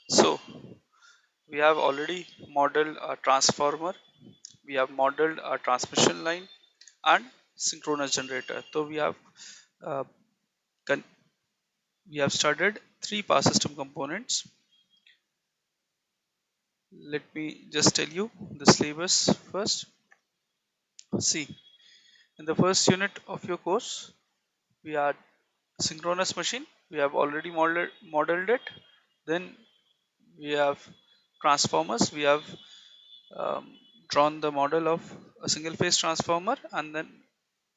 So we have already modeled a transformer, we have modeled a transmission line and synchronous generator. So uh, con- we have studied three power system components. Let me just tell you the syllabus first. See, in the first unit of your course, we had synchronous machine. We have already modeled it. Then we have transformers. We have um, drawn the model of a single phase transformer, and then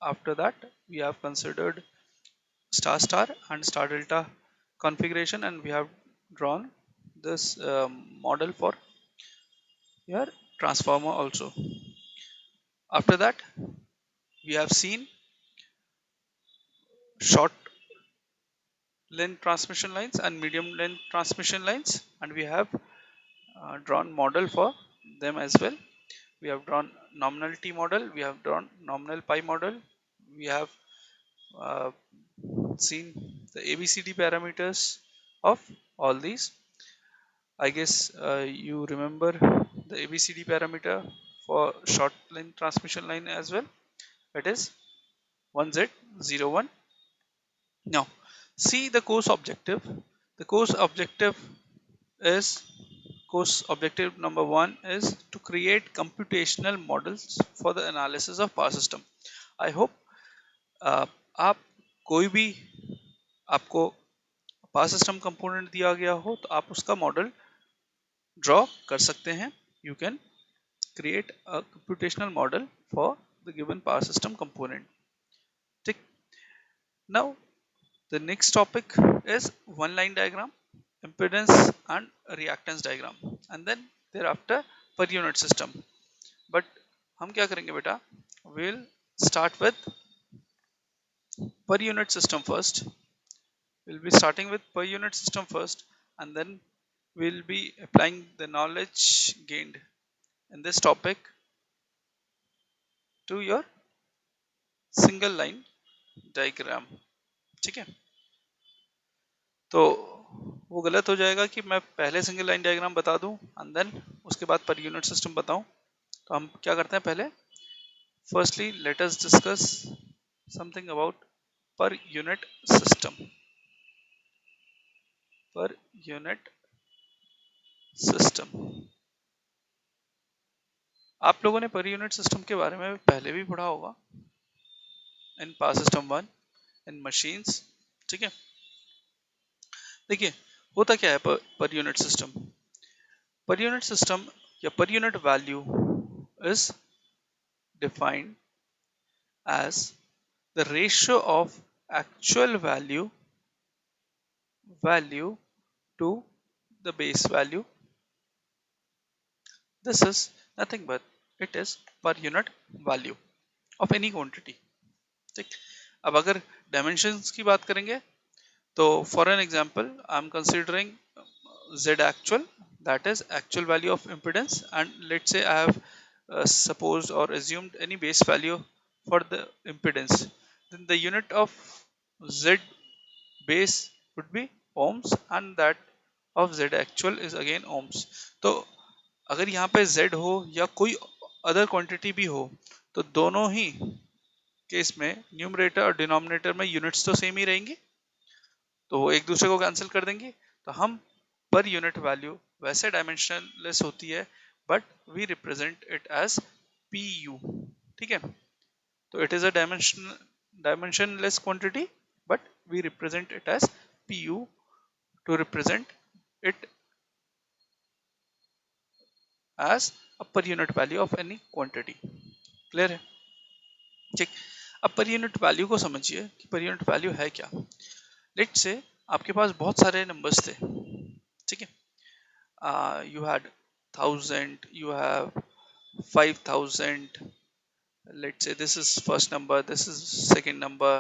after that we have considered star star and star delta configuration, and we have drawn this model for your transformer also. After that we have seen short length transmission lines and medium length transmission lines, and we have drawn model for them as well. We have drawn nominal T model, we have drawn nominal pi model, we have uh, seen the ABCD parameters of all these. I guess you remember the ABCD parameter for short line transmission line as well. It is 1Z01. Now, see the course objective. The is course objective number one is to create computational models for the analysis of power system. I hope uh, आप कोई भी आपको power system component दिया गया हो तो आप उसका मॉडल ड्रॉ कर सकते हैं. You can create a computational model for the given power system component. ठीक. Now the next topic is one line diagram, impedance and reactance diagram, and then thereafter per unit system. But हम क्या करेंगे बेटा, we'll start with per unit system first. We'll be starting with per unit system first, and then we'll be applying the knowledge gained in this topic to your single line diagram. ठीक है. तो वो गलत हो जाएगा कि मैं पहले सिंगल लाइन डायग्राम बता दूं एंड देन उसके बाद पर यूनिट सिस्टम बताऊं. तो हम क्या करते हैं, पहले firstly let us discuss something about per unit system. Per unit system, आप लोगों ने पर यूनिट सिस्टम के बारे में पहले भी पढ़ा होगा in power system one, in machines. ठीक है. देखिए होता क्या है per unit system. Per unit system या per unit value is defined as the ratio of actual value to the base value. This is nothing but it is per unit value of any quantity. ठीक. अब अगर dimensions की बात करेंगे तो for an example I am considering z actual, that is actual value of impedance, and let's say I have supposed or assumed any base value for the impedance. Then the unit of z base would be ohms and that of z actual is again ohms. तो अगर यहाँ पे z हो या कोई other quantity भी हो तो दोनों ही केस में न्यूमरेटर और डिनोमिनेटर में यूनिट्स तो सेम ही रहेंगी, तो वो एक दूसरे को कैंसिल कर देंगे. तो हम पर यूनिट वैल्यू वैसे डायमेंशनलेस होती है but we represent it as P U. ठीक है. तो it is a dimensionless quantity but we represent it as P U to represent it as a per unit value of any quantity. Clear है. ठीक. अब पर unit value को समझिए कि पर यूनिट वैल्यू है क्या. लेट से आपके पास बहुत सारे नंबर्स थे. ठीक है. You had 1000, you have 5000. Let's say this is first number, this is second number.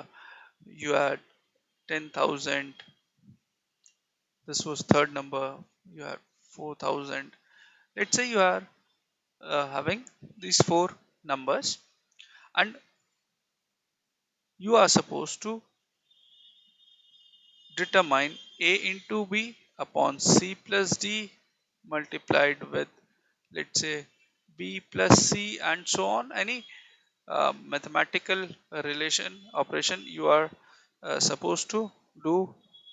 You had 10,000, this was third number. You had 4,000. Let's say you are having these four numbers, and you are supposed to determine A into B upon C plus D multiplied with, let's say, B plus C and so on. Any mathematical relation operation you are supposed to do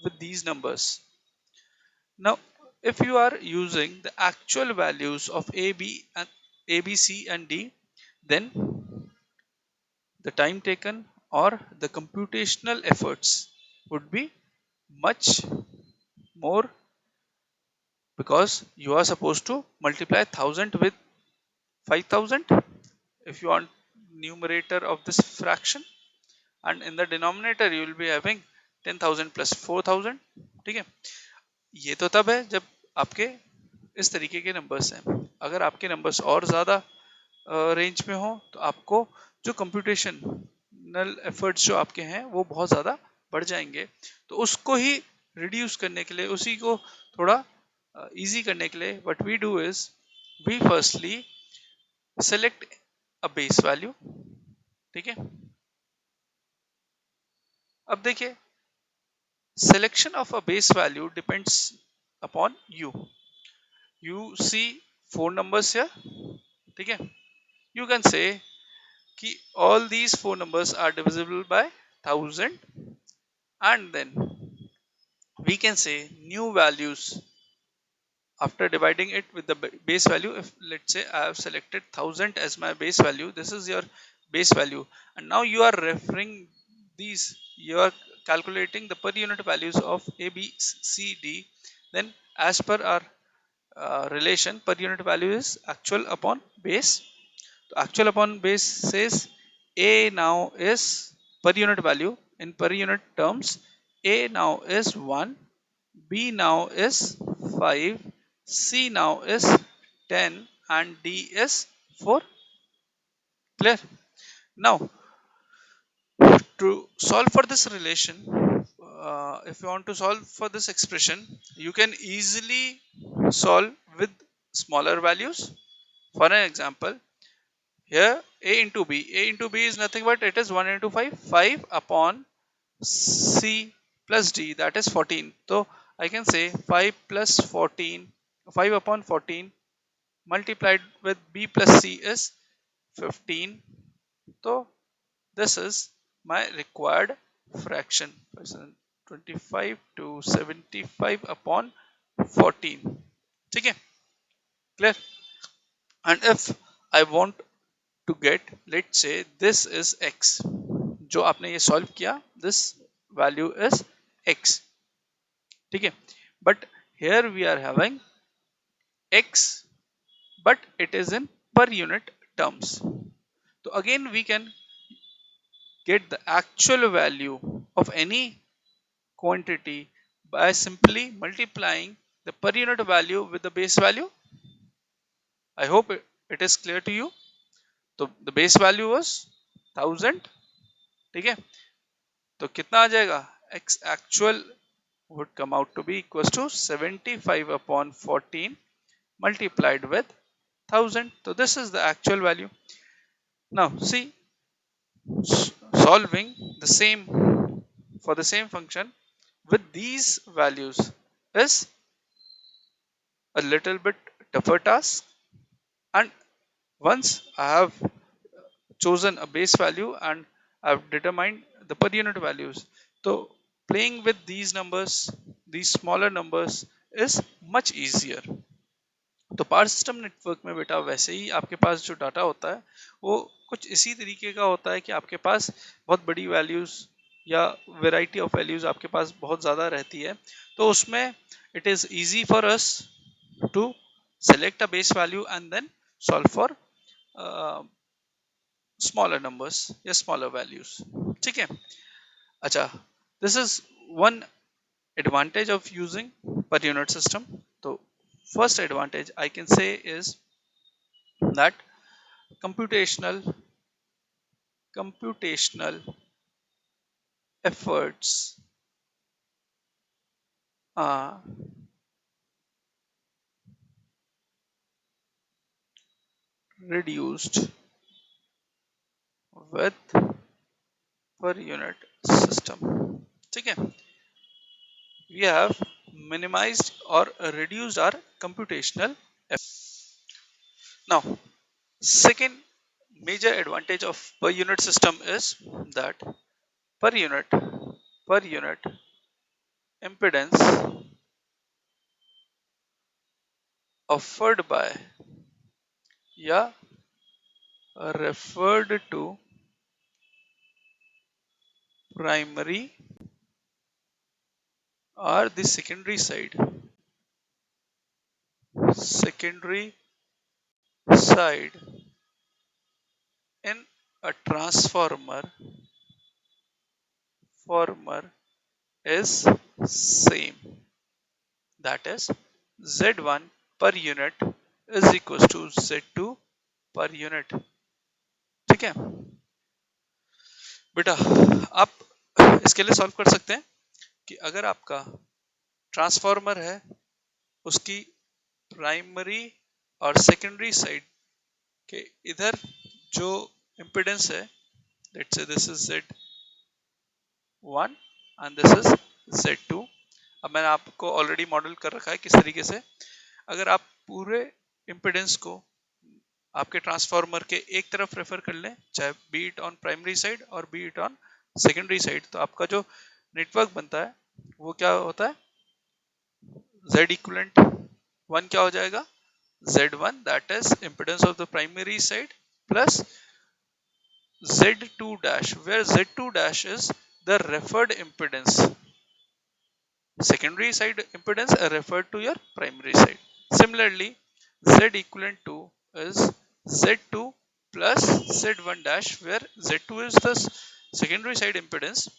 with these numbers. Now, if you are using the actual values of A, B, C and D, then the time taken or the computational efforts would be much more, because you are supposed to multiply 1000 with 5000 if you want numerator of this fraction, and in the denominator you will be having 10,000 plus 4,000. ठीक है, ये तो तब है जब आपके इस तरीके के नंबर्स हैं। अगर आपके नंबर्स और ज़्यादा रेंज में हो तो आपको जो कंप्यूटेशनल एफर्ट्स जो आपके हैं वो बहुत ज़्यादा बढ़ जाएंगे। तो उसको ही रिड्यूस करने के लिए, उसी को थोड़ा इजी करने के लिए, what we do is we firstly select a base value. ठीक है, अब देखिए, selection of a base value depends upon you. You see four numbers here. ठीक है, you can say कि all these four numbers are divisible by 1000, and then we can say new values after dividing it with the base value. If let's say I have selected 1000 as my base value, this is your base value, and now you are referring these, you are calculating the per unit values of A, B, C, D. Then as per our relation, per unit value is actual upon base. So actual upon base says A now is per unit value in per unit terms. A now is 1, B now is 5, C now is 10, and D is 4. Clear? Now, to solve for this relation, if you want to solve for this expression, you can easily solve with smaller values. For an example, here A into B. A into B is nothing but it is 1 into 5. 5 upon C plus D, that is 14. So I can say 5 plus 14, 5 upon 14 multiplied with B plus C is 15. So this is my required fraction, 25 to 75 upon 14. ठीक है, clear? And if I want to get, let's say this is x, जो आपने ये solve किया, this value is x. ठीक है, but here we are having x, but it is in per unit terms. So again we can get the actual value of any quantity by simply multiplying the per unit value with the base value. I hope it is clear to you. तो the base value was 1000. ठीक है, तो कितना आ जाएगा, x actual would come out to be equals to 75 upon 14 multiplied with 1000. So this is the actual value. Now see, solving the same for the same function with these values is a little bit tougher task. And once I have chosen a base value and I've determined the per unit values, so playing with these numbers, these smaller numbers, is much easier. तो power system network में बेटा वैसे ही आपके पास जो data होता है वो कुछ इसी तरीके का होता है कि आपके पास बहुत बड़ी वैल्यूज या वैरायटी ऑफ वैल्यूज आपके पास बहुत ज़्यादा रहती है। तो उसमें it is easy for us to select a base value and then solve for smaller numbers या smaller values. ठीक है, अच्छा, this is one advantage of using per unit system. तो first advantage I can say is that computational efforts are reduced with per unit system. ठीक है, we have minimized or reduced our computational effort. Now, second major advantage of per unit system is that per unit per unit impedance offered by या referred to primary or the secondary side in a transformer is same, that is Z1 per unit is equals to Z2 per unit. ठीक है बेटा, आप इसके लिए solve कर सकते हैं कि अगर आपका ट्रांसफार्मर है, उसकी प्राइमरी और सेकेंडरी साइड के इधर जो इम्पिडेंस है, let's say this is Z1 and this is Z2। अब मैंने आपको ऑलरेडी मॉडल कर रखा है किस तरीके से, अगर आप पूरे इम्पिडेंस को आपके ट्रांसफार्मर के एक तरफ रेफर कर लें, चाहे be it on primary side और be it on secondary side, तो आपका जो नेटवर्क बनता है वो क्या होता है, Z इक्विवेलेंट 1 क्या हो जाएगा, Z1 that is impedance of the primary side plus Z2 dash, where Z2 dash is the referred impedance, secondary side impedance referred to your primary side. Similarly, Z equivalent to is Z2 plus Z1 dash, where Z2 is the secondary side impedance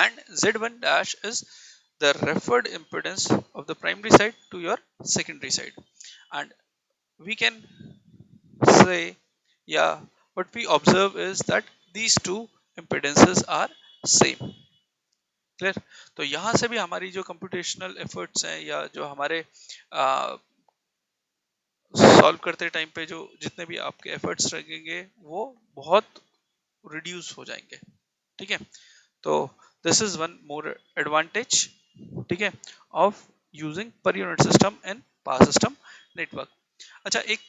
and Z1 dash is the referred impedance of the primary side to your secondary side. And we can say, yeah, what we observe is that these two impedances are same. Clear? तो यहां से भी हमारी जो computational efforts हैं या जो हमारे सॉल्व करते टाइम पे जो जितने भी आपके एफर्ट्स लगेंगे वो बहुत रिड्यूस हो जाएंगे। ठीक है, तो this is one more advantage, ठीक है, ऑफ यूजिंग पर unit system in power system network. अच्छा, एक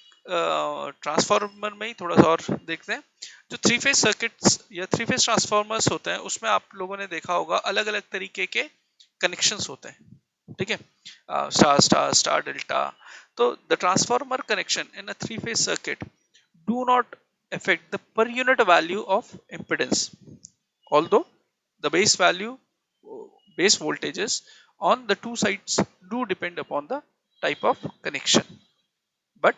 ट्रांसफार्मर में ही थोड़ा सा और देखते हैं। जो थ्री फेज सर्किट्स या थ्री फेज ट्रांसफार्मर्स होते हैं उसमें आप लोगों ने देखा होगा अलग अलग तरीके के कनेक्शंस होते हैं, ठीक है, स्टार स्टार स्टार डेल्टा। तो the transformer connection in a three phase circuit do not affect the per unit value of impedance, although the base voltages on the two sides do depend upon the type of connection, but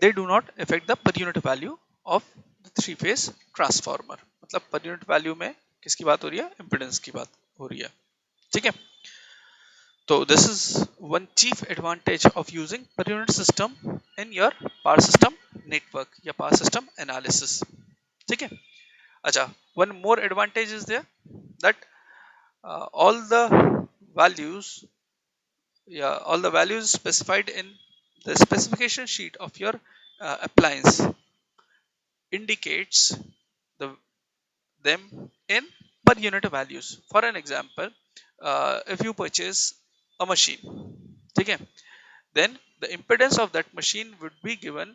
they do not affect the per unit value of the three phase transformer। मतलब per unit value में किसकी बात हो रही है, impedance की बात हो रही है। ठीक है, तो this is one chief advantage of using per unit system in your power system network या power system analysis। ठीक है, अच्छा, one more advantage is there that all the values, yeah, all the values specified in the specification sheet of your appliance indicates the them in per unit values। For an example, if you purchase a machine, ठीक है, then the impedance of that machine would be given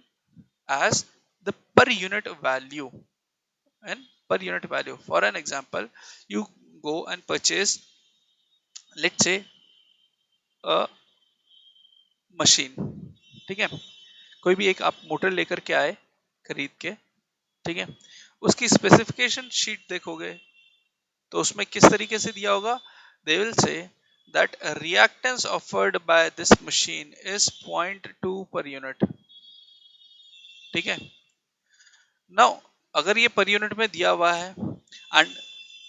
as the per unit value and per unit value। For an example, you go and purchase, let's say, a machine, ठीक है, कोई भी एक आप motor लेकर के आए खरीद के, ठीक है, उसकी स्पेसिफिकेशन शीट देखोगे तो उसमें किस तरीके से दिया होगा, they will say that reactance offered by this machine is 0.2 per unit। ठीक है, now अगर ये per unit में दिया हुआ है and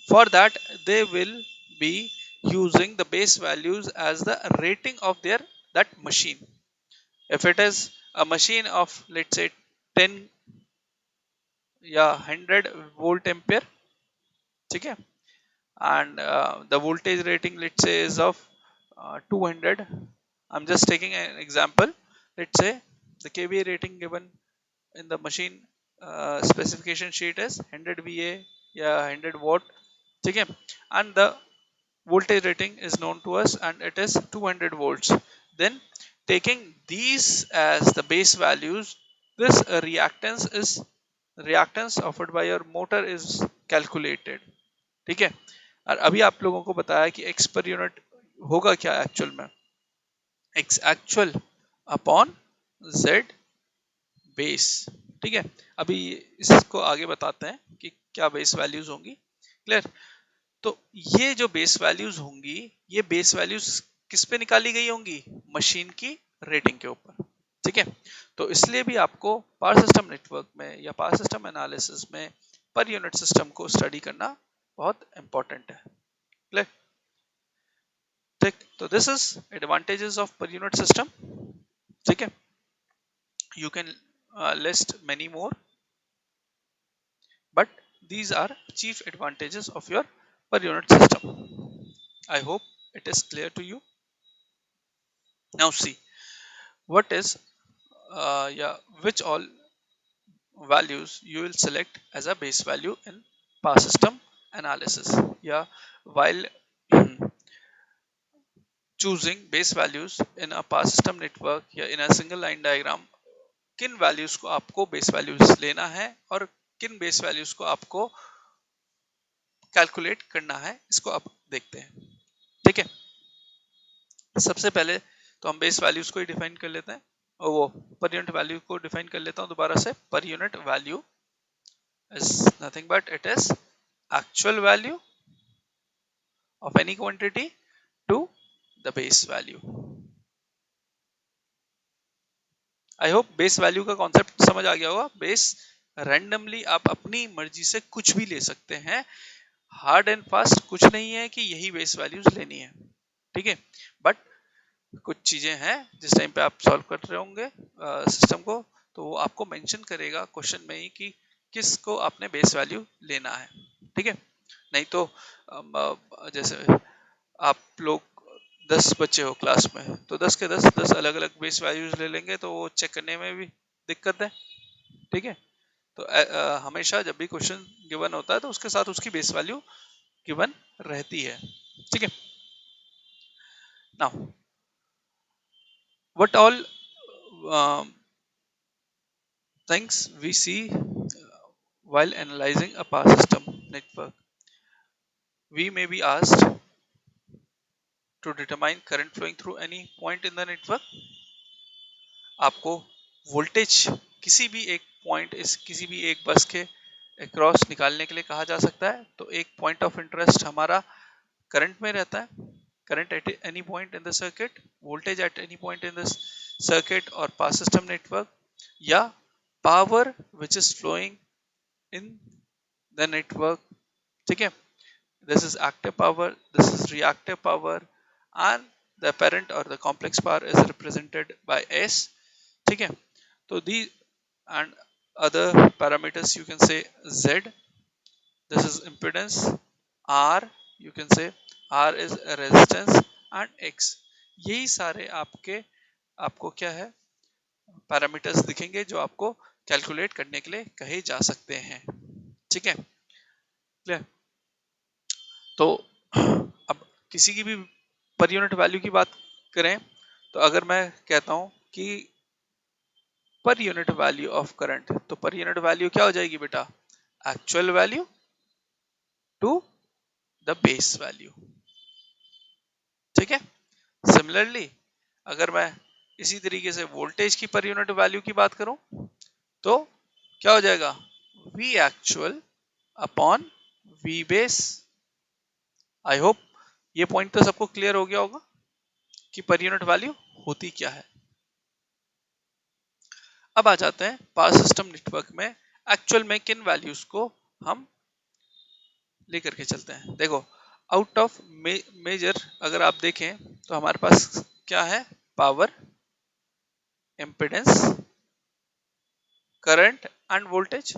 for that they will be using the base values as the rating of their that machine। If it is a machine of, let's say, 10 या 100 volt ampere, ठीक है, and the voltage rating, let's say, is of 200, I'm just taking an example, let's say the kVA rating given in the machine specification sheet is 100 VA या 100 watt, ठीक है, and the voltage rating is known to us and it is 200 volts. Then taking these as the base values, this reactance offered by your motor is calculated. ठीक है, और अभी आप लोगों को बताया कि x per unit होगा क्या एक्चुअल में, x actual upon z base. ठीक है, अभी इसको आगे बताते हैं कि क्या बेस वैल्यूज होंगी। क्लियर? तो ये जो बेस वैल्यूज होंगी, ये बेस वैल्यूज किस पे निकाली गई होंगी? मशीन की रेटिंग के ऊपर। ठीक है, तो इसलिए भी आपको पावर सिस्टम नेटवर्क में या पावर सिस्टम एनालिसिस में पर यूनिट सिस्टम को स्टडी करना बहुत इंपॉर्टेंट है। क्लियर? ठीक, तो दिस इज एडवांटेजेस ऑफ पर यूनिट सिस्टम। ठीक है, you can list many more, but these are chief advantages of your per unit system. I hope it is clear to you. Now see what is yeah, which all values you will select as a base value in power system analysis. Yeah, while choosing base values in a power system network या in a single line diagram, किन values को आपको base values लेना है और किन base values को आपको कैलकुलेट करना है, इसको आप देखते हैं। ठीक है, सबसे पहले तो हम बेस वैल्यूज को ही डिफाइन कर लेते हैं, और वो पर यूनिट वैल्यू को डिफाइन कर लेता हूं दोबारा से। Per unit value is nothing but it is actual value of any quantity to the base value. I hope base value का कॉन्सेप्ट समझ आ गया होगा। बेस रैंडमली आप अपनी मर्जी से कुछ भी ले सकते हैं, हार्ड एंड फास्ट कुछ नहीं है कि यही बेस वैल्यूज लेनी है। ठीक है, बट कुछ चीजें हैं जिस टाइम पे आप सॉल्व कर रहे होंगे सिस्टम को, तो वो आपको मेंशन करेगा क्वेश्चन में ही कि किसको आपने बेस वैल्यू लेना है। ठीक है, नहीं तो जैसे आप लोग 10 बच्चे हो क्लास में, तो 10 के 10 अलग अलग बेस वैल्यूज ले लेंगे तो वो चेक करने में भी दिक्कत है। ठीक है, तो हमेशा जब भी क्वेश्चन गिवन होता है तो उसके साथ उसकी बेस वैल्यू गिवन रहती है। ठीक है, now what all things we see while analyzing a power system network, we may be asked to determine current flowing through any point in the network। आपको वोल्टेज किसी भी एक पॉइंट इस किसी भी एक बस के अक्रॉस निकालने के लिए कहा जा सकता है। तो एक पॉइंट ऑफ इंटरेस्ट हमारा करंट में रहता है, current at any point in the circuit, voltage at any point in the circuit or power system network, या power which is flowing in the network। ठीक है, this is active power, this is reactive power, and the apparent or the complex power is represented by S। ठीक है, तो these and other parameters you can say Z, this is impedance, R you can say R is a resistance, and X, यही सारे आपको क्या है parameters दिखेंगे जो आपको कैलकुलेट करने के लिए कहे जा सकते हैं। ठीक है, क्लियर? तो अब किसी की भी पर यूनिट वैल्यू की बात करें तो अगर मैं कहता हूं कि पर यूनिट वैल्यू ऑफ करंट, तो पर यूनिट वैल्यू क्या हो जाएगी बेटा? Actual value to the base value. ठीक है, सिमिलरली अगर मैं इसी तरीके से वोल्टेज की पर यूनिट वैल्यू की बात करूं तो क्या हो जाएगा? V actual upon V base. I hope ये पॉइंट तो सबको क्लियर हो गया होगा कि पर यूनिट वैल्यू होती क्या है। अब आ जाते हैं पावर सिस्टम नेटवर्क में एक्चुअल में किन वैल्यूज को हम लेकर के चलते हैं। देखो, आउट ऑफ मेजर अगर आप देखें तो हमारे पास क्या है? Power, impedance, current end voltage.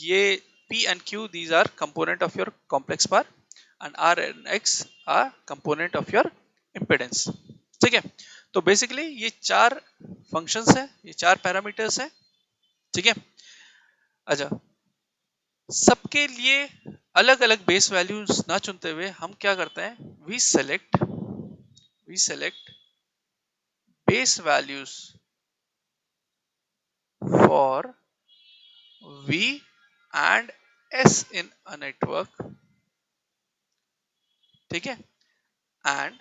ये P and Q these are component of your complex power and R and X are component of your impedance। ठीक है, तो बेसिकली ये चार फंक्शंस है, ये चार पैरामीटर्स है। ठीक है, अच्छा, सबके लिए अलग अलग बेस वैल्यूज ना चुनते हुए हम क्या करते हैं, we select base values for V and S in a network, ठीक है, and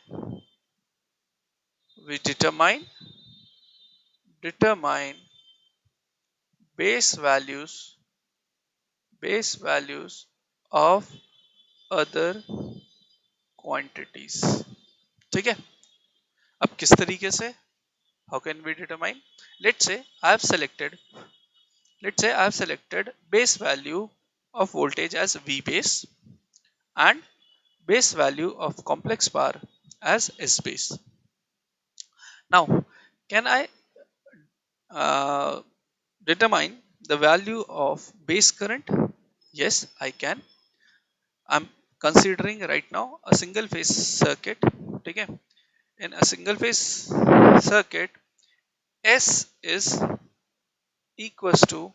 we determine base values of other quantities, ठीक है। अब किस तरीके से, how can we determine? let's say i have selected let's say I have selected base value of voltage as V base and base value of complex power as S base. Now can I uh, determine the value of base current? Yes, I can. I'm considering right now a single phase circuit. Okay. In a single phase circuit, S is equals to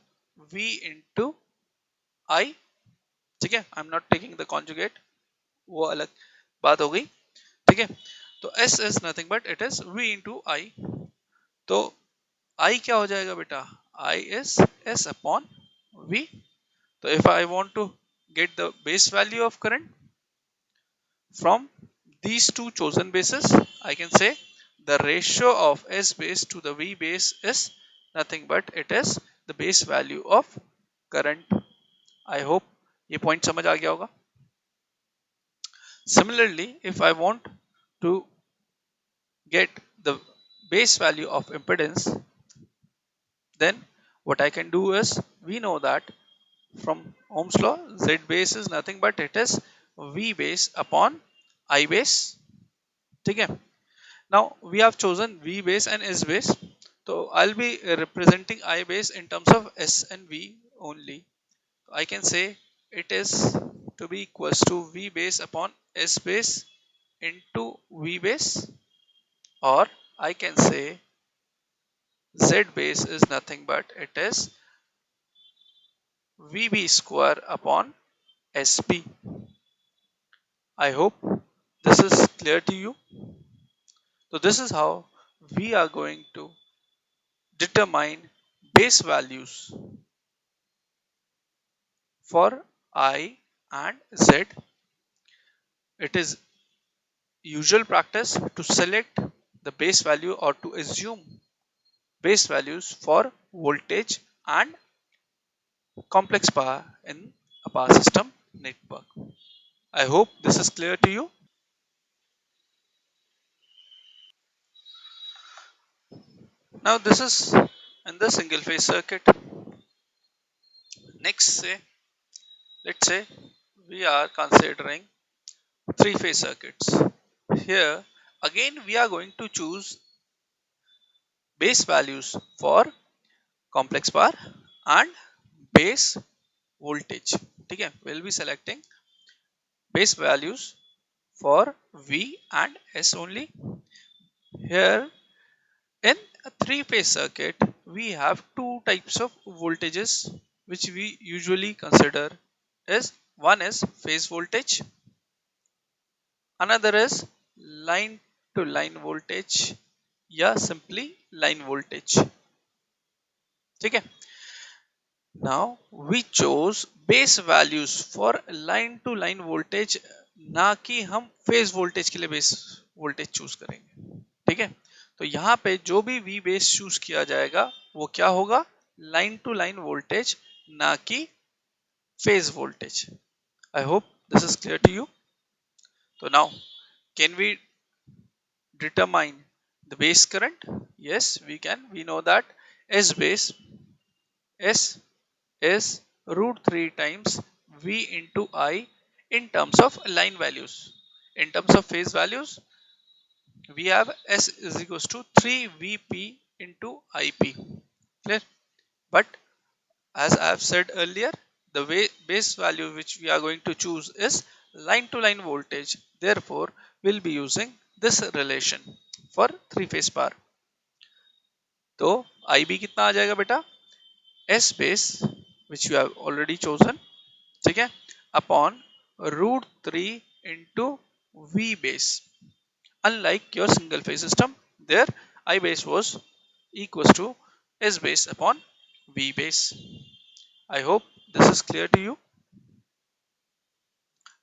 V into I. ठीक है, I'm not taking the conjugate, वो अलग बात हो गई, ठीक है। तो S is nothing but it is V into I. तो I क्या हो जाएगा बेटा, I is S upon V. So if I want to get the base value of current from these two chosen bases, I can say the ratio of S base to the V base is nothing but it is the base value of current. I hope ये point समझ आ गया होगा। Similarly, if I want to get the base value of impedance, then what I can do is, we know that from Ohm's law, Z base is nothing but it is V base upon I base, ठीक है। Now we have chosen V base and S base, so I'll be representing I base in terms of S and V only. I can say it is to be equals to V base upon S base into V base, or I can say Z base is nothing but it is VB square upon SB. I hope this is clear to you. So this is how we are going to determine base values for I and Z. It is usual practice to select the base value or to assume base values for voltage and complex power in a power system network. I hope this is clear to you. Now this is in the single phase circuit. Next, let's say we are considering three phase circuits. Here again we are going to choose base values for complex power and base voltage, ठीक है। We'll be selecting base values for V and S only. Here in a three phase circuit we have two types of voltages which we usually consider is, one is phase voltage, another is line to line voltage या simply line voltage, ठीक है। Now we chose base values for line to line voltage, ना कि हम phase voltage के लिए base voltage choose करेंगे, ठीक है। तो यहाँ पे जो भी V base choose किया जाएगा वो क्या होगा, line to line voltage, ना कि phase voltage. I hope this is clear to you. So now can we determine the base current? Yes, we can. We know that S base, S is root 3 times V into I in terms of line values. In terms of phase values, we have S is equals to 3 Vp into Ip. Clear? But as I have said earlier, the base value which we are going to choose is line to line voltage. Therefore, we'll be using this relation for three phase power. तो IB कितना आ जाएगा बेटा, S base which you have already chosen, ठीक है, upon root 3 into V base. Unlike your single phase system, there I base was equals to S base upon V base. I hope this is clear to you.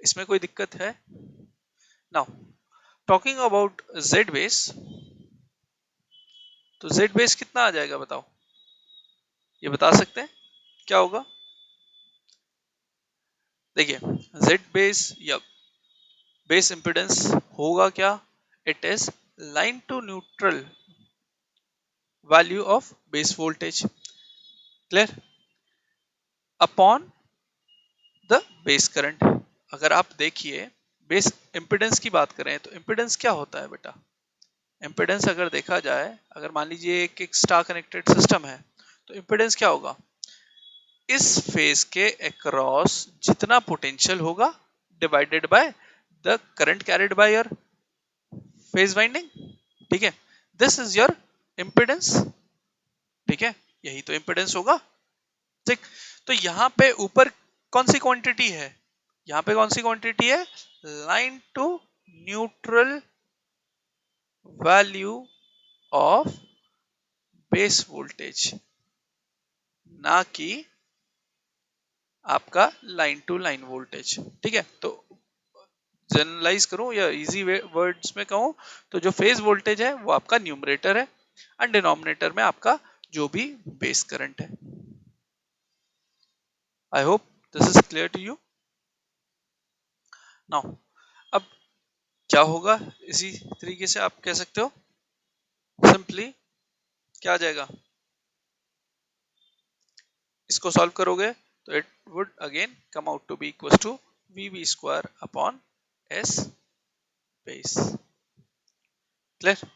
इसमें कोई दिक्कत है? Now, talking about Z base, तो Z base कितना आ जाएगा बताओ? ये बता सकते हैं क्या होगा? देखिए, Z base या बेस इंपिडेंस होगा क्या? It is line to neutral value of base voltage, clear, upon the base current. अगर आप देखिए बेस इंपिडेंस की बात करें तो इंपिडेंस क्या होता है बेटा? इंपिडेंस अगर देखा जाए, अगर मान लीजिए एक स्टार कनेक्टेड सिस्टम है, तो इंपिडेंस क्या होगा? इस फेज के अक्रॉस जितना पोटेंशियल होगा divided by the current carried by your phase winding. ठीक है, दिस इज योर इंपिडेंस. ठीक है, यही तो इंपिडेंस होगा. ठीक, तो यहां पे ऊपर कौन सी क्वांटिटी है? यहां पे कौन सी क्वांटिटी है? Line to neutral value of base voltage, ना कि आपका लाइन टू लाइन वोल्टेज. ठीक है, तो जनरलाइज करूं या इजी वर्ड्स में कहूं तो जो फेज वोल्टेज है वो आपका न्यूमरेटर है एंड डिनोमिनेटर में आपका जो भी बेस करंट है. I hope this is clear to you. Now अब क्या होगा? इसी तरीके से आप कह सकते हो, सिंपली क्या आ जाएगा? इसको सॉल्व करोगे तो it would again come out to be equal to VB square upon S base. Clear?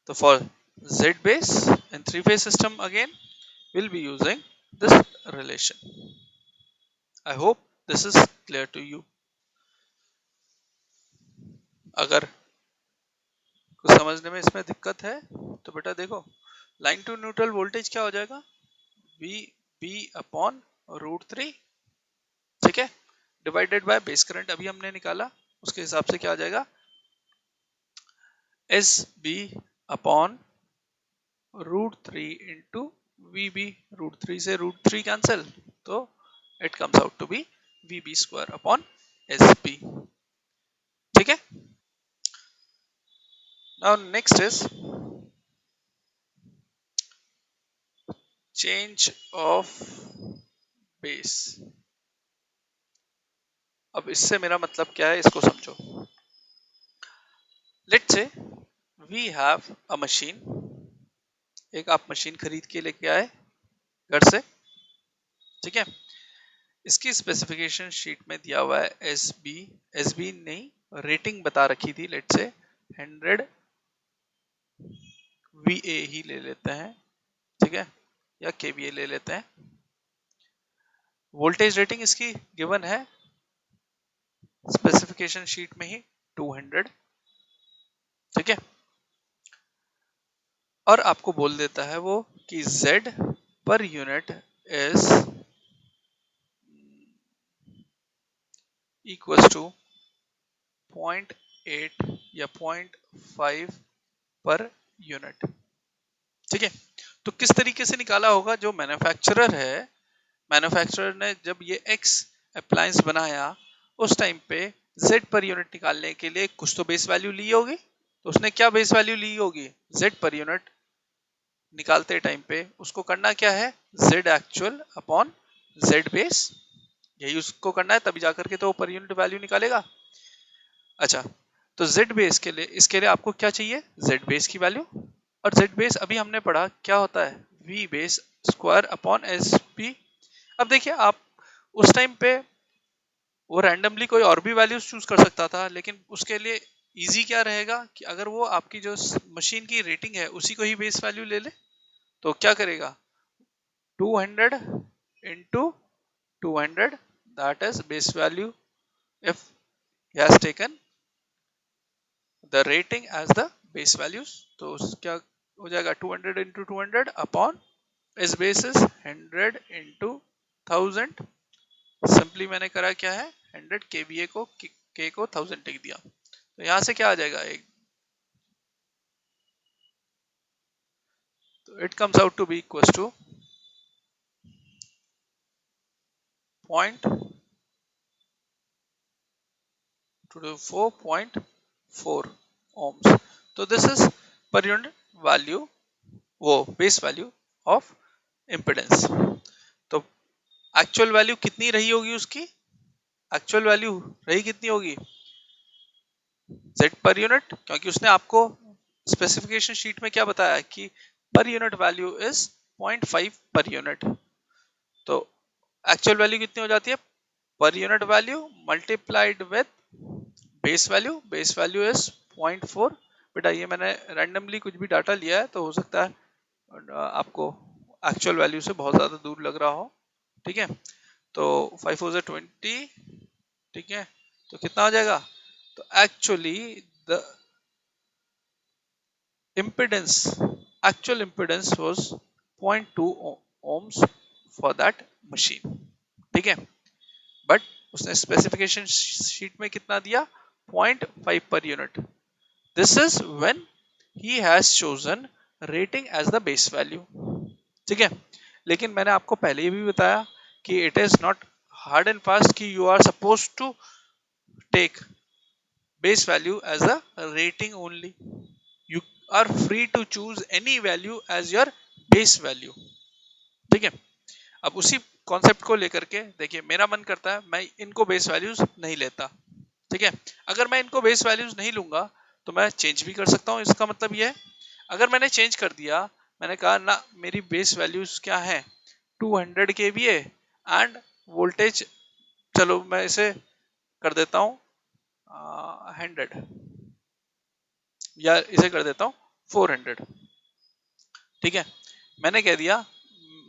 तो for Z base in three phase system again we'll be using this relation. I hope this is clear to you. अगर कुछ समझने में इसमें दिक्कत है तो बेटा देखो, लाइन टू न्यूट्रल वोल्टेज क्या हो जाएगा? V B upon root 3. ठीक है, डिवाइडेड बाय बेस करंट अभी हमने निकाला, उसके हिसाब से क्या आ जाएगा? S B upon root 3 into V B. Root 3 से रूट 3 कैंसिल, तो it comes out to be V B square upon S B. ठीक है. Now next is change of base. अब इससे मेरा मतलब क्या है इसको समझो. Let's say we have a machine. एक आप मशीन खरीद के लेके आए घर से. ठीक है, इसकी स्पेसिफिकेशन शीट में दिया हुआ है एस बी नहीं, रेटिंग बता रखी थी. लेट्स से 100 VA ही ले लेते हैं. ठीक है, या KVA ले लेते हैं. वोल्टेज रेटिंग इसकी गिवन है स्पेसिफिकेशन शीट में ही 200. ठीक है, और आपको बोल देता है वो कि Z per unit is equals to 0.8 या 0.5 पर यूनिट. ठीक है, तो किस तरीके से निकाला होगा? जो मैन्युफैक्चरर है, मैन्युफैक्चरर ने जब ये X अप्लायंस बनाया उस टाइम पे Z पर यूनिट निकालने के लिए कुछ तो बेस वैल्यू ली होगी. तो उसने क्या बेस वैल्यू ली होगी? Z पर यूनिट निकालते टाइम पे उसको करना क्या है? Z actual upon Z base, यही उसको करना है, तभी जाकर के तो पर यूनिट वैल्यू निकालेगा. अच्छा, तो Z बेस के लिए, इसके लिए आपको क्या चाहिए? Z बेस की वैल्यू. और Z बेस अभी हमने पढ़ा क्या होता है? V base square upon S P. अब देखिए, आप उस टाइम पे वो रैंडमली कोई और भी वैल्यूज चूज कर सकता था, लेकिन उसके लिए इजी क्या रहेगा कि अगर वो आपकी जो मशीन की रेटिंग है उसी को ही बेस वैल्यू ले ले. तो क्या करेगा? 200 into 200, that is base value if he has taken the rating as the base values. तो क्या हो जाएगा? 200 into 200 upon इस basis 100 into 1000. सिंपली मैंने करा क्या है? 100 kVA को k को 1000 टिक दिया, तो यहाँ से क्या आ जाएगा एक, तो it comes out to be equal to 4.4 ohms. तो this is per unit value, वो बेस वैल्यू ऑफ इम्पिडेंस। तो एक्चुअल वैल्यू कितनी रही होगी उसकी, एक्चुअल वैल्यू रही कितनी होगी Z पर यूनिट, क्योंकि उसने आपको स्पेसिफिकेशन शीट में क्या बताया कि पर unit value is 0.5 per unit. तो एक्चुअल वैल्यू कितनी हो जाती है, per unit value multiplied with base value, base value is 0.4। बेटा ये मैंने रैंडमली कुछ भी डाटा लिया है, तो हो सकता है आपको एक्चुअल वैल्यू से बहुत ज्यादा दूर लग रहा हो, ठीक है। तो 5 4 20, ठीक है, तो कितना हो जाएगा, तो actually the impedance, actual impedance was 0.2 ohms for that machine, ठीक है। बट उसने स्पेसिफिकेशन शीट में कितना दिया, 0.5 per unit. This is when he has chosen rating as the base value, ठीक है। लेकिन मैंने आपको पहले ही भी बताया कि it is not hard and fast कि you are suppose to take base value as a rating only, you are free to choose any value as your base value, ठीक है। अब उसी कॉन्सेप्ट को लेकर के देखिए, मेरा मन करता है मैं इनको बेस वैल्यूज नहीं लेता, ठीक है। अगर मैं इनको बेस वैल्यूज नहीं लूंगा तो मैं चेंज भी कर सकता हूं, इसका मतलब ये है अगर मैंने चेंज कर दिया, मैंने कहा ना मेरी बेस वैल्यूज क्या है 200 kVA एंड वोल्टेज, चलो मैं इसे कर देता हूं 100, या इसे कर देता हूं 400, ठीक है। मैंने कह दिया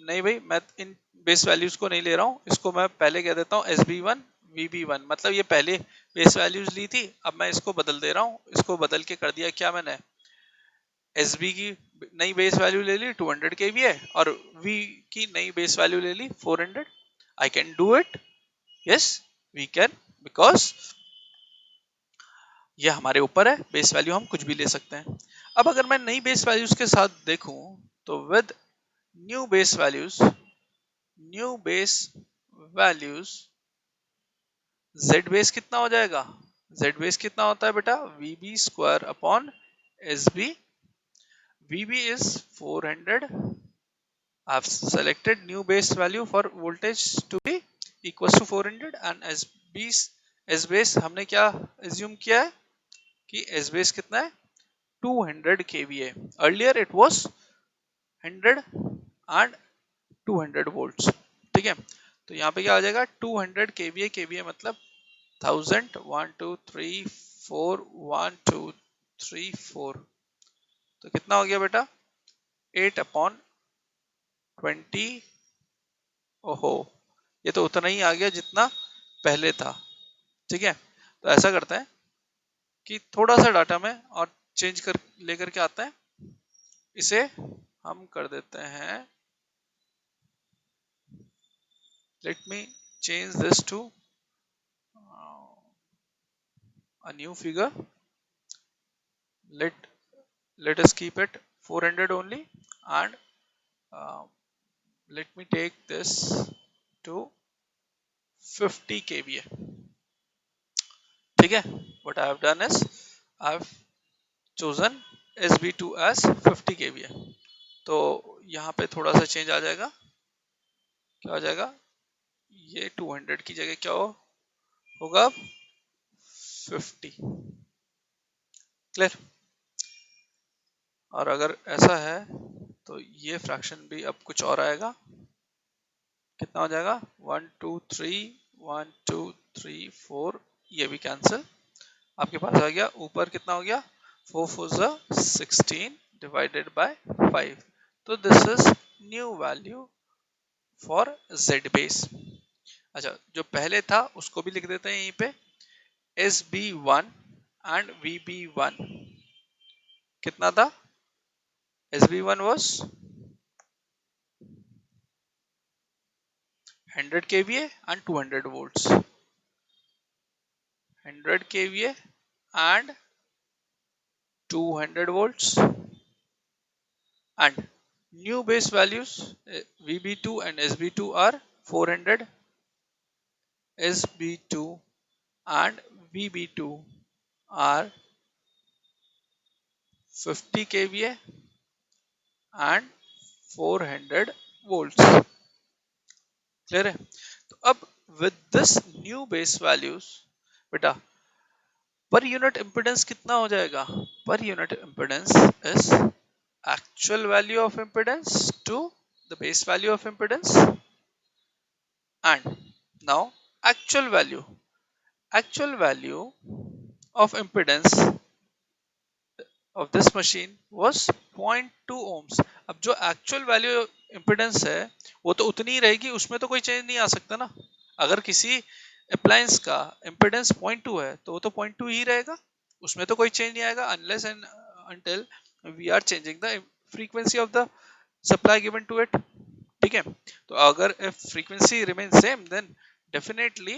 नहीं भाई मैं इन बेस वैल्यूज को नहीं ले रहा हूं, इसको मैं पहले कह देता हूं SB1 VB1, मतलब ये पहले बेस वैल्यूज ली थी, अब मैं इसको बदल दे रहा हूं, इसको बदल के कर दिया क्या मैंने, SB की नई बेस वैल्यू ले ली 200 kVA और V की नई बेस वैल्यू ले ली 400। I can do it, yes we can, because ये हमारे ऊपर है, बेस वैल्यू हम कुछ भी ले सकते हैं। अब अगर मैं नई बेस वैल्यूज के साथ देखूं तो with new base values, new base values Z base कितना हो जाएगा, Z बेस कितना होता है बेटा VB square upon SB, VB is 400, I've selected new base value for voltage to be equals to 400 and S base हमने क्या assume किया है कि S base कितना है 200 kVA, earlier it was 100 and 200 volts, ठीक है। तो यहाँ पे क्या आ जाएगा 200 kVA, kVA मतलब 1000, 1 2 3 4 1 2 3 4, तो कितना हो गया बेटा 8/20, ओहो ये तो उतना ही आ गया जितना पहले था, ठीक है। तो ऐसा करते हैं कि थोड़ा सा डाटा में और चेंज कर लेकर के आते हैं, इसे हम कर देते हैं, let me change this to a new figure, let let us keep it 400 only and uh, let me take this to 50 kVA, ठीक है। what I have done is I have chosen SB2 as 50 kVA, तो यहाँ पे थोड़ा सा change आ जाएगा, क्या हो जाएगा ये 200 की जगह क्या होगा 50, क्लियर। और अगर ऐसा है तो ये फ्रैक्शन भी अब कुछ और आएगा, कितना हो जाएगा 1 2 3 1 2 3 4, ये भी कैंसिल, आपके पास आ गया ऊपर कितना हो गया 4 4 16 डिवाइडेड बाय 5, तो this is new value for Z base. अच्छा जो पहले था उसको भी लिख देते हैं यहीं पे, SB1 एंड VB1 कितना था, SB1 was 100 kVA and 200 volts, 100 kVA and 200 volts, and new base values VB2 and SB2 are 400, SB2 and VB2 are 50 kVA and 400 volts. Clear है? तो अब with this new base values बेटा per unit impedance कितना हो जाएगा? Per unit impedance is actual value of impedance to the base value of impedance, and now actual value of impedance of this machine was 0.2 ohms. अब जो actual value impedance है वो तो उतनी ही रहेगी, उसमें तो कोई चेंज नहीं आ सकता ना. अगर किसी अप्लायंस का impedance 0.2 है तो वो तो 0.2 ही रहेगा, उसमें तो कोई चेंज नहीं आएगा unless and until we are changing the frequency of the supply given to it. ठीक है? तो अगर if frequency remains same then definitely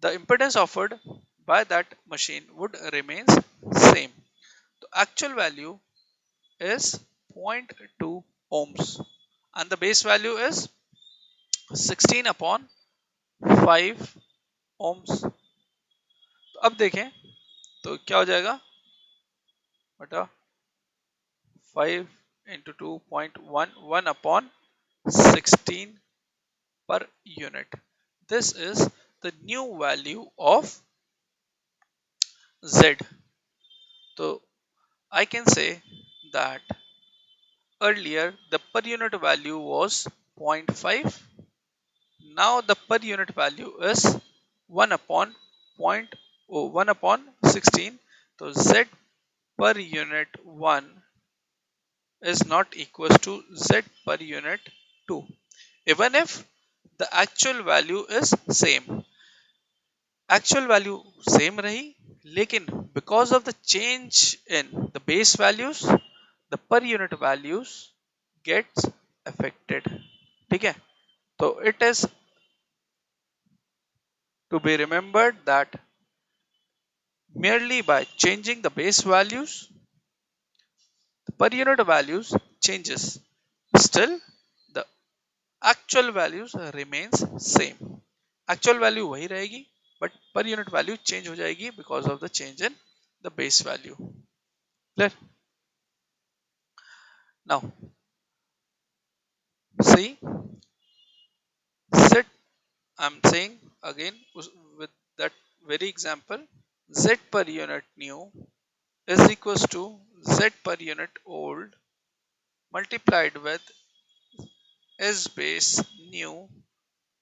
the impedance offered by that machine would remains same. The actual value is 0.2 ohms and the base value is 16 upon 5 ohms. तो अब देखें तो क्या हो जाएगा बटा 5 into 2.11 upon 16 per unit. This is the new value of Z. So I can say that earlier the per unit value was 0.5. Now the per unit value is 1 upon 1 upon 16. So Z per unit 1 is not equals to Z per unit 2. Even if the actual value is same. Actual value same रही, लेकिन because of the change in the base values, the per unit values gets affected. ठीक है? तो it is to be remembered that merely by changing the base values, the per unit values changes. Still, the actual values remains same. Actual value वही रहेगी, but per unit value change हो जाएगी because of the change in the base value. Clear? Now, see, set, I'm saying again with that very example, Z per unit new is equals to Z per unit old multiplied with S base new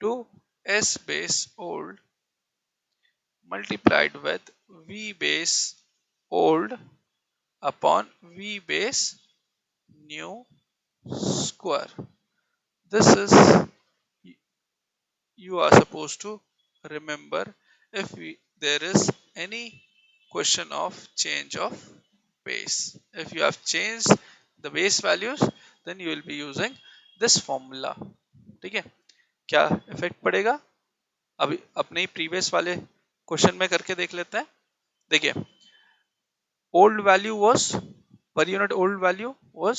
to S base old multiplied with V base old upon V base new square. This is you are supposed to remember if there is any question of change of base. If you have changed the base values, then you will be using this formula. ठीक है? क्या effect पड़ेगा? अभी अपने ही previous वाले question में करके देख लेते हैं. देखिए, old value was per unit old value was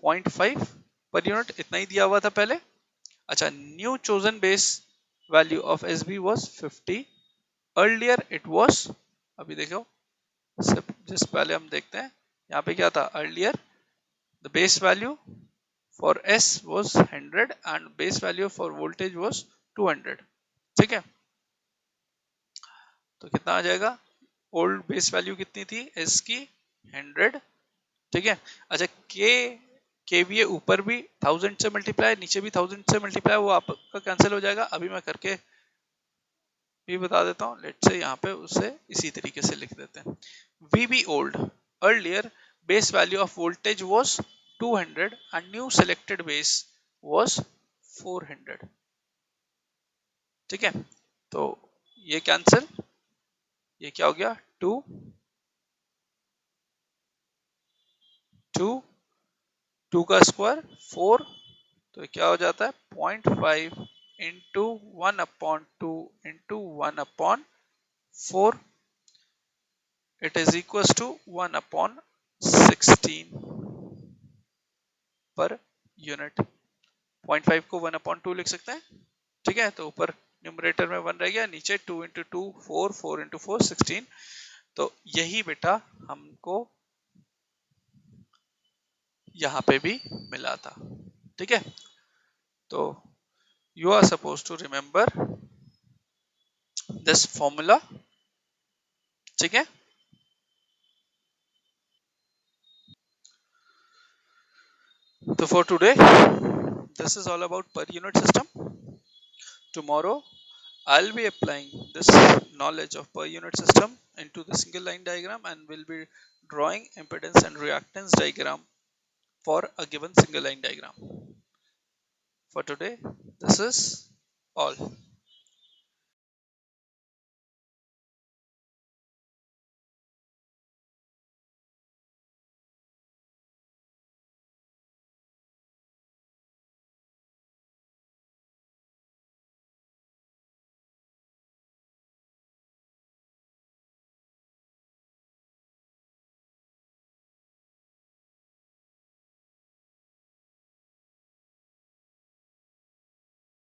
0.5 per unit, इतना ही दिया हुआ था पहले. अच्छा, new chosen base value of SB was 50. Earlier it was, अभी देखो जिस पहले हम देखते हैं यहाँ पे क्या था. Earlier the base value for S was 100 and base value for voltage was 200. ठीक है? तो कितना आ जाएगा? ओल्ड बेस वैल्यू कितनी थी S की? 100. ठीक है? अच्छा, KVA ऊपर भी 1000 से मल्टीप्लाई, नीचे भी 1000 से मल्टीप्लाई, वो आपका कैंसिल हो जाएगा. अभी मैं करके भी बता देता हूँ. लेट्स से यहाँ पे उसे इसी तरीके से लिख देते हैं. VB old earlier base value of voltage was 200 and new selected base was 400. ठीक है? तो ये कैंसिल, ये क्या हो गया? 2 2 2 का स्क्वायर 4, तो क्या हो जाता है? 0.5 into 1 upon 2 into 1 upon 4. it is equals to 1 upon 16 per unit. 0.5 को 1 अपॉन 2 लिख सकते हैं, ठीक है। तो ऊपर न्यूमरेटर में 1 रह गया, नीचे 2 इंटू 2 4, 4 इंटू 4 16। तो यही बेटा हमको यहाँ पे भी मिला था, ठीक है। तो you are suppose to remember this formula, ठीक है। तो for today this is all about per unit system. Tomorrow I'll be applying this knowledge of per unit system into the single line diagram and will be drawing impedance and reactance diagram for a given single line diagram. For today, this is all.